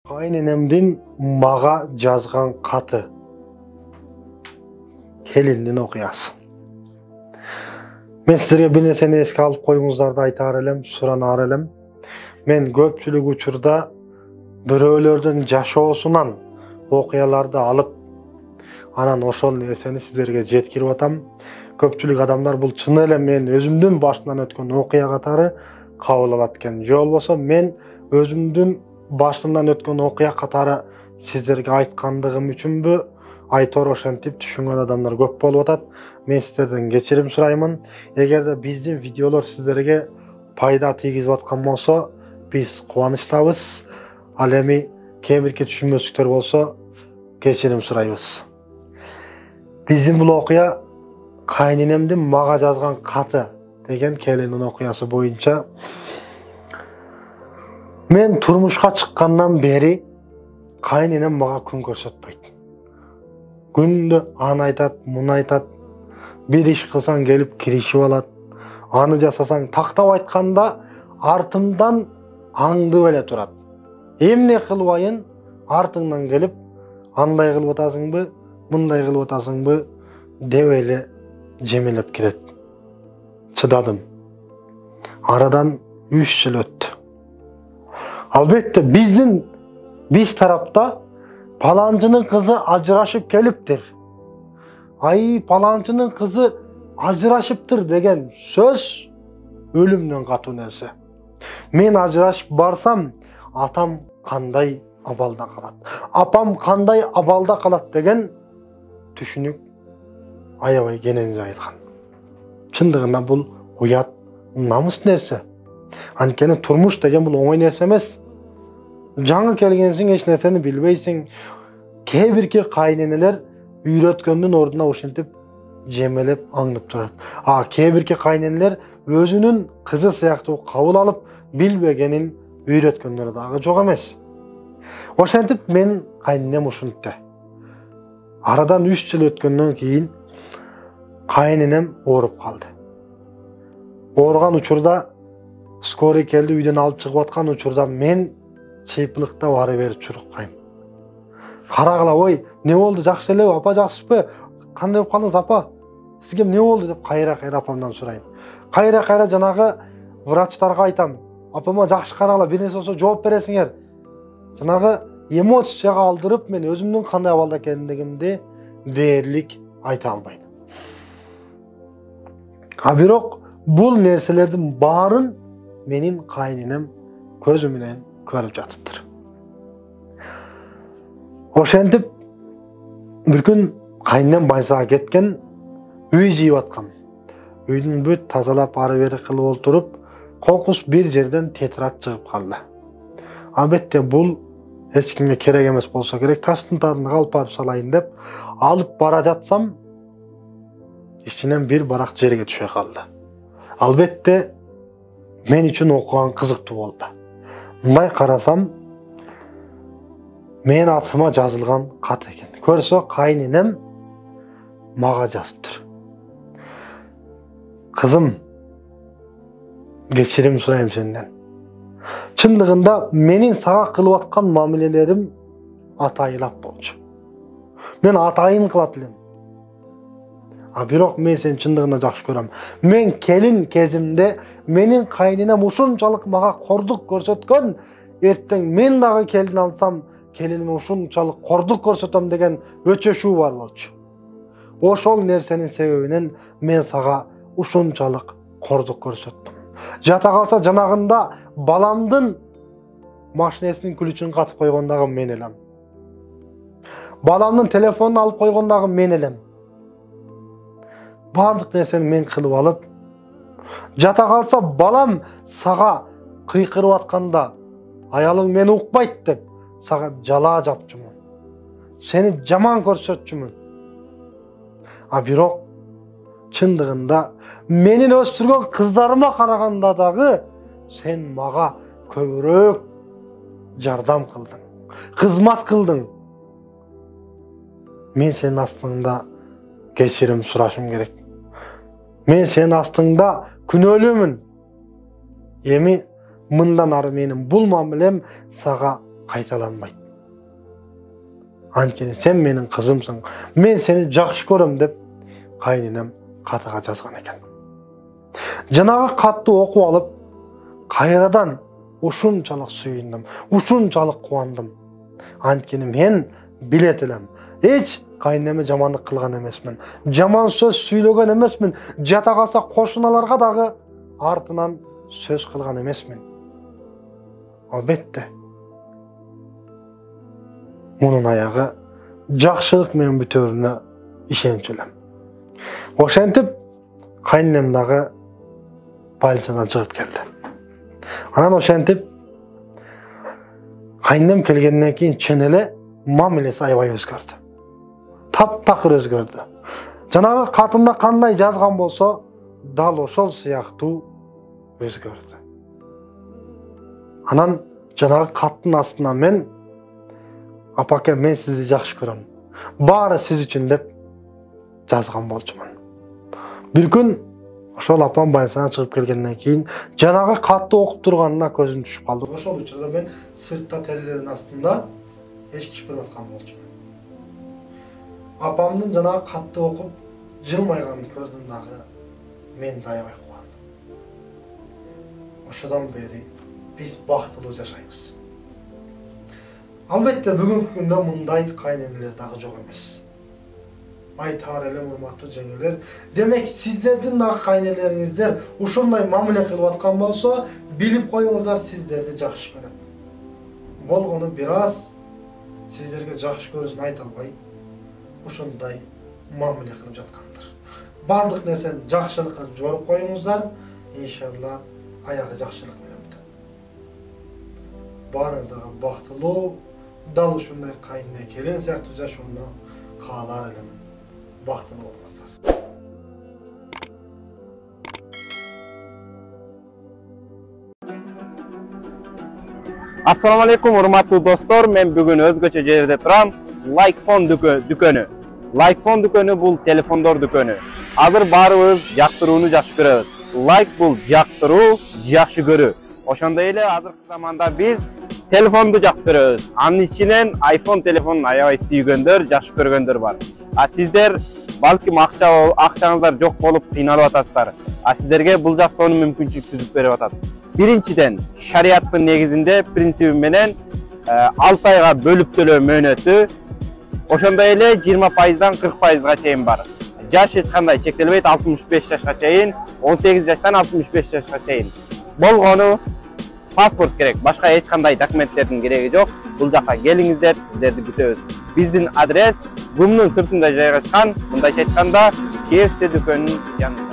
Kaynenemdin maga жазган каты. Келиндин окуясы. Мен сіздерге bir нерсени эске алып коюңуздарды айтар элем, суранар элем. Мен көпчүлүк учурда бирөөлөрдүн жашоосунан окуяларды алып, анан ошол нерсени сиздерге жеткирип атам. Көпчүлүк адамдар бул чын эле мен өзүмдүн башымдан өткөн окуя катары кабыл алат экен. Же болбосо мен өзүмдүн башымдан өткөн окуя катары сиздерге айткандыгым үчүнбү, айтор ошентип түшүнгөн адамдар көп болуп атат. Мен сиздерден кечирим сураймын. Эгерде биздин видеолор сиздерге пайда тийгизип аткан болсо, биз кубанычтабыз. Ал эми кээ бирки түшүнбөстүктөр болсо, кечирим сурайбыз. Биздин бул окуя кайненемдин мага жазган каты деген келиндин окуясы боюнча. Мен турмушка чыккандан бери кайненем мага күн көрсөтпөйт. Күндө аны айтат, муну айтат. Bir iş кылсаң келип киришип алат. Аны жасасаң тактап айтканда артымдан аңдып эле турат. Эмне кылбайын артыңдан келип, андай кылып атасыңбы, мындай кылып атасыңбы деп эле жемелеп кирет. Чыдадым. Арадан 3 жыл өттү. Албетте биз тарапта паланчынын кызы ажырашып келиптир. Ай, паланчынын кызы ажырашыптыр деген сөз өлүмдөн катуу нерсе. Мен ажырашып барсам, атам кандай абалда калат, апам кандай абалда калат деген түшүнүк аябай кенен жайылган. Чындыгында бул уят, намыс нерсе. Анткени турмуш деген бул оңой нерсе эмес. Жаңы келгенсиң, эч нерсени билбейсиң. Кээ бирки кайненелер үйрөткөндүн ордуна ошентип жемелеп аңдып турат. Кээ бирки кайненелер өзүнүн кызы сыяктуу кабыл алып, билбегенин үйрөткөндөр дагы жок эмес. Ошентип мен кайненем ушунтты. Арадан 3 жыл өткөндөн кийин кайненем ооруп калды. Ооруган учурда скорый келди, үйдөн алып чыгып аткан учурда мен чыйпылыкта бары бери чуруккайм. Карагыла, ой, не болду, жакшы элеби, апа жакшысызбы? Кандай болуп калдыңыз, апа? Сизге не болду деп кайра апамдан сурайм. Кайра жанагы врачтарга айтам. Апама жакшы карагыла, бир нерсе болсо жооп бересиңер. Жанагы эмоцияга алдырып, мен өзүмдүн кандай абалда экендигимди дээрлик айта албайм. Бирок бул нерселердин баарын менин кайненем көзү менен көрүп жатыптыр. Ошентип бир күн кайненем байсага кеткен, үй жыйып аткан. Үйдүн бүт тазалап ары бери кылып олтуруп, кокус бир жерден тетирак чыгып калды. Албетте бул эч кимге керек эмес болсо керек. Таштын тадына алып барып салайын деп алып бара жатсам, ичинен бир барак жерге түшө калды. Албетте мен үчүн окуган кызыктуу болду. Мындай карасам, мен атыма жазылган кат экен. Көрсө кайненем мага жазыптыр. Кызым, кечирим сурайм сенден. Чындыгында менин сага кылып аткан мамилелерим атайылап болчу. Мен атайын кылат элем. Бирок мен сени чындыгында жакшы көрөм. Мен келин кезимде менин кайненем ушунчалык мага кордук көрсөткөн, эртең мен дагы келин алсам, келиниме ушунчалык кордук көрсөтөм деген өчөшүү бар болчу. Ошол нерсенин себебинен мен сага ушунчалык кордук көрсөттүм. Жата калса жанагында баламдын машинесинин күлүчүн катып койгондагы мен элем. Баламдын телефонун алып койгондагы мен элем. Бардык нерсени мен кылып алып, жата калса балам сага кыйкырып атканда, аялың мени укпайт деп сага жалаа жапчумун. Сени жаман көрсөтчүмүн. Бирок чындыгында менин өстүргөн кыздарыма караганда дагы сен мага көбүрөөк жардам кылдың, кызмат кылдың. Мен сенин астыңда кечирим сурашым керек. Мен сенин астыңда күнөөлүүмүн. Эми мындан ары менин бул мамилем сага кайталанбайт. Анткени сен менин кызымсың, мен сени жакшы көрөм деп кайненем катыга жазган экен. Жанагы катты окуп алып, кайрадан ушунчалык сүйүндүм, ушунчалык кубандым. Анткени мен билет элем, эч кайнеме жамандык кылган эмесмин, жаман сөз сүйлөгөн эмесмин, жата калса кошуналарга дагы артынан сөз кылган эмесмин. Албетте мунун аягы жакшылык менен бүтөрүнө ишенчүлөм. Ошентип кайненем дагы больницадан чыгып келди. Анан ошентип кайненем келгенден кийин чын эле мамилеси аябай өзгөрдү. Таптакыр өзгөрдү. Жанагы катында кандай жазган болсо, дал ошол сыяктуу өзгөрдү. Анан жанагы каттын астына мен апаке мен сизди жакшы көрөм. Баары сиз үчүн деп жазган болчумун. Бир күн ошол апам больницадан чыгып келгенден кийин жанагы катты окуп турганына көзүм түшүп калды. Ошол учурда мен сыртта терезенин астында эшик чыпырып аткан болчумун. Апамдын жанагы катты окуп жылмайганын көрдүм дагы мен аябай кубандым. Ошодон бери биз бактылуу жашайбыз. Албетте бүгүнкү күндө мындай кайненелер дагы жок эмес. Айтар элем урматтуу жеңелер, демек сиздердин дагы кайнелериңиздер ушундай мамиле кылып аткан болсо, билип коюңуздар, сиздерди жакшы көрөт. Болгону бир аз сиздерге жакшы көрүүсүн айта албай, ушундай мамиле кылып жаткандыр. Бардык нерсени жакшылыкка жоруп коюңуздар, иншалла аягы жакшылык менен бүтөт. Баарыңыздарга бактылуу, дал ушундай кайнене келин сыяктуу жашоону каалар элем. Бактылуу болуңуздар. Assalamu alaikum урматтуу достор, мен бүгүн өзгөчө жерде турам. Likephone дүкөнү. Likephone дүкөнү бул телефондор дүкөнү. Азыр баарыбыз жактырууну жакшы көрөбүз. Like бул жактыруу, жакшы көрүү. Ошондой эле азыркы заманда биз телефонду жактырабыз. Анын ичинен iPhone телефонун аябай сүйгөндөр, жакшы көргөндөр бар. А сиздер балким акчаңыздар жок болуп кыйналып атасыздар. А сиздерге бул жак сонун мүмкүнчүлүк түзүп берип атат. Биринчиден, шарияттын негизинде принциби менен 6 айга бөлүп төлөө мөөнөтү, ошондой эле 20%дан 40%га чейин бар. Жаш эч кандай чектелбейт, 65 жашка чейин, 18 жаштан 65 жашка чейин. Болгону паспорт керек, башка эч кандай документтердин кереги жок. Бул жакка келиңиздер, сиздерди күтөбүз. Биздин адрес ГУМдун сыртында жайгашкан, мындайча айтканда, KFC дүкөнүнүн жанында.